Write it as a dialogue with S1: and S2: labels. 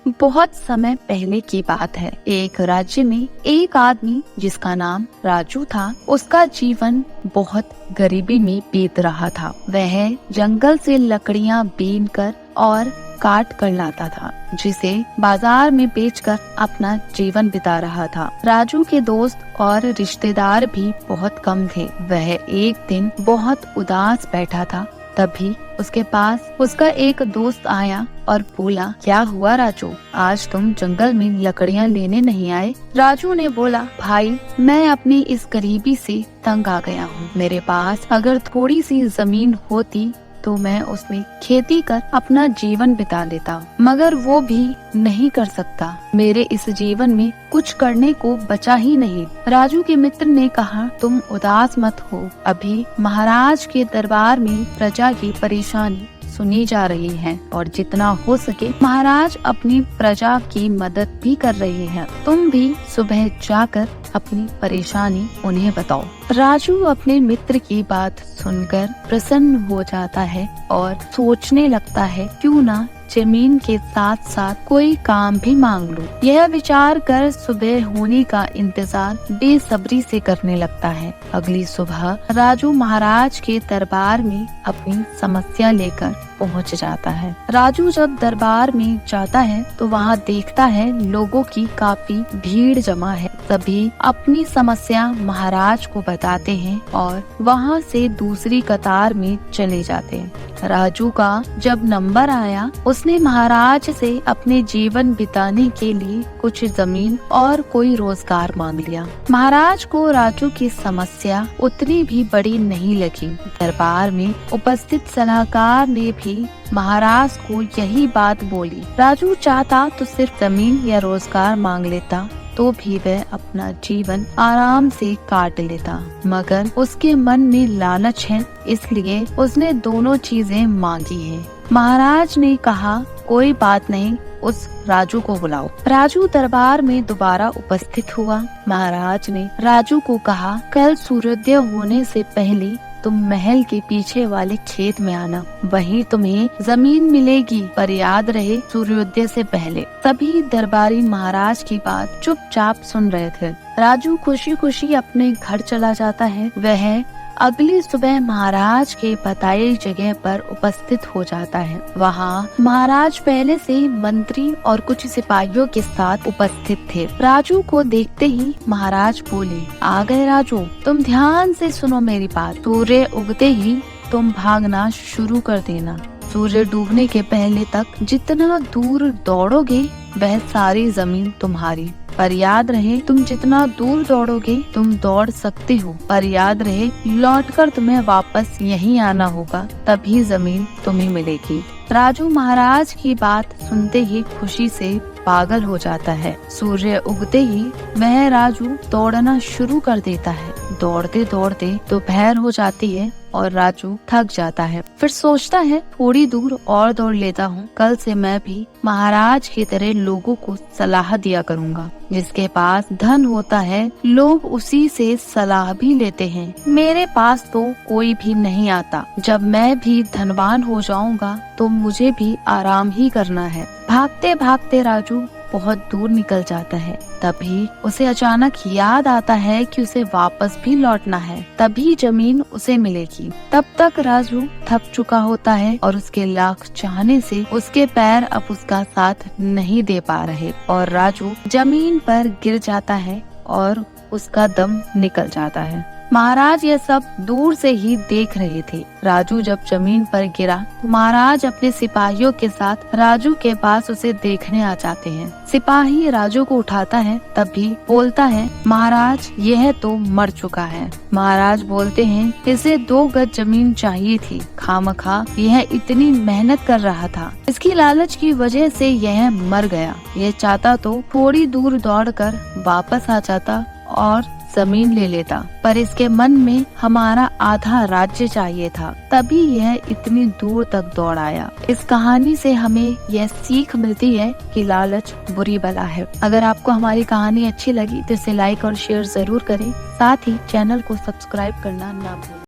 S1: बहुत समय पहले की बात है। एक राज्य में एक आदमी जिसका नाम राजू था, उसका जीवन बहुत गरीबी में बीत रहा था। वह जंगल से लकड़ियां बीनकर और काट कर लाता था, जिसे बाजार में बेचकर अपना जीवन बिता रहा था। राजू के दोस्त और रिश्तेदार भी बहुत कम थे। वह एक दिन बहुत उदास बैठा था। तभी उसके पास उसका एक दोस्त आया और बोला, क्या हुआ राजू, आज तुम जंगल में लकड़ियां लेने नहीं आए? राजू ने बोला, भाई मैं अपनी इस गरीबी से तंग आ गया हूँ। मेरे पास अगर थोड़ी सी जमीन होती तो मैं उसमें खेती कर अपना जीवन बिता लेता, मगर वो भी नहीं कर सकता। मेरे इस जीवन में कुछ करने को बचा ही नहीं। राजू के मित्र ने कहा, तुम उदास मत हो, अभी महाराज के दरबार में प्रजा की परेशानी सुनी जा रही है और जितना हो सके महाराज अपनी प्रजा की मदद भी कर रहे हैं। तुम भी सुबह जाकर अपनी परेशानी उन्हें बताओ। राजू अपने मित्र की बात सुनकर प्रसन्न हो जाता है और सोचने लगता है, क्यों ना जमीन के साथ साथ कोई काम भी मांग लूं। यह विचार कर सुबह होने का इंतजार बेसब्री से करने लगता है। अगली सुबह राजू महाराज के दरबार में अपनी समस्या लेकर पहुंच जाता है। राजू जब दरबार में जाता है तो वहां देखता है लोगों की काफी भीड़ जमा है। सभी अपनी समस्या महाराज को बताते हैं और वहां से दूसरी कतार में चले जाते हैं। राजू का जब नंबर आया, उसने महाराज से अपने जीवन बिताने के लिए कुछ जमीन और कोई रोजगार मांग लिया। महाराज को राजू की समस्या उतनी भी बड़ी नहीं लगी। दरबार में उपस्थित सलाहकार ने भी महाराज को यही बात बोली। राजू चाहता तो सिर्फ जमीन या रोजगार मांग लेता तो भी वह अपना जीवन आराम से काट लेता, मगर उसके मन में लालच है, इसलिए उसने दोनों चीजें मांगी हैं। महाराज ने कहा, कोई बात नहीं, उस राजू को बुलाओ। राजू दरबार में दोबारा उपस्थित हुआ। महाराज ने राजू को कहा, कल सूर्योदय होने से पहले तुम महल के पीछे वाले खेत में आना, वहीं तुम्हें जमीन मिलेगी, पर याद रहे सूर्योदय से पहले। सभी दरबारी महाराज की बात चुपचाप सुन रहे थे। राजू खुशी खुशी अपने घर चला जाता है। वह अगली सुबह महाराज के बताई जगह पर उपस्थित हो जाता है। वहाँ महाराज पहले से मंत्री और कुछ सिपाहियों के साथ उपस्थित थे। राजू को देखते ही महाराज बोले, आ गए राजू, तुम ध्यान से सुनो मेरी बात। सूर्य उगते ही तुम भागना शुरू कर देना। सूर्य डूबने के पहले तक जितना दूर दौड़ोगे वह सारी जमीन तुम्हारी। पर याद रहे, तुम जितना दूर दौड़ोगे तुम दौड़ सकते हो, पर याद रहे लौटकर तुम्हें वापस यहीं आना होगा, तभी जमीन तुम्हें मिलेगी। राजू महाराज की बात सुनते ही खुशी से पागल हो जाता है। सूर्य उगते ही वह राजू दौड़ना शुरू कर देता है। दौड़ते दौड़ते दोपहर हो जाती है और राजू थक जाता है। फिर सोचता है, थोड़ी दूर और दौड़ लेता हूँ, कल से मैं भी महाराज की तरह लोगों को सलाह दिया करूँगा। जिसके पास धन होता है लोग उसी से सलाह भी लेते हैं। मेरे पास तो कोई भी नहीं आता। जब मैं भी धनवान हो जाऊंगा तो मुझे भी आराम ही करना है। भागते भागते राजू बहुत दूर निकल जाता है। तभी उसे अचानक याद आता है कि उसे वापस भी लौटना है, तभी जमीन उसे मिलेगी। तब तक राजू थक चुका होता है और उसके लाख चाहने से उसके पैर अब उसका साथ नहीं दे पा रहे और राजू जमीन पर गिर जाता है और उसका दम निकल जाता है। महाराज यह सब दूर से ही देख रहे थे। राजू जब जमीन पर गिरा तो महाराज अपने सिपाहियों के साथ राजू के पास उसे देखने आ जाते हैं। सिपाही राजू को उठाता है, तभी बोलता है, महाराज यह तो मर चुका है। महाराज बोलते हैं, इसे 2 गज जमीन चाहिए थी, खामखा यह इतनी मेहनत कर रहा था, इसकी लालच की वजह से यह मर गया। यह चाहता तो थोड़ी दूर दौड़कर वापस आ जाता और जमीन ले लेता, पर इसके मन में हमारा आधा राज्य चाहिए था, तभी यह इतनी दूर तक दौड़ आया। इस कहानी से हमें यह सीख मिलती है कि लालच बुरी बला है। अगर आपको हमारी कहानी अच्छी लगी तो इसे लाइक और शेयर जरूर करें, साथ ही चैनल को सब्सक्राइब करना ना भूलें।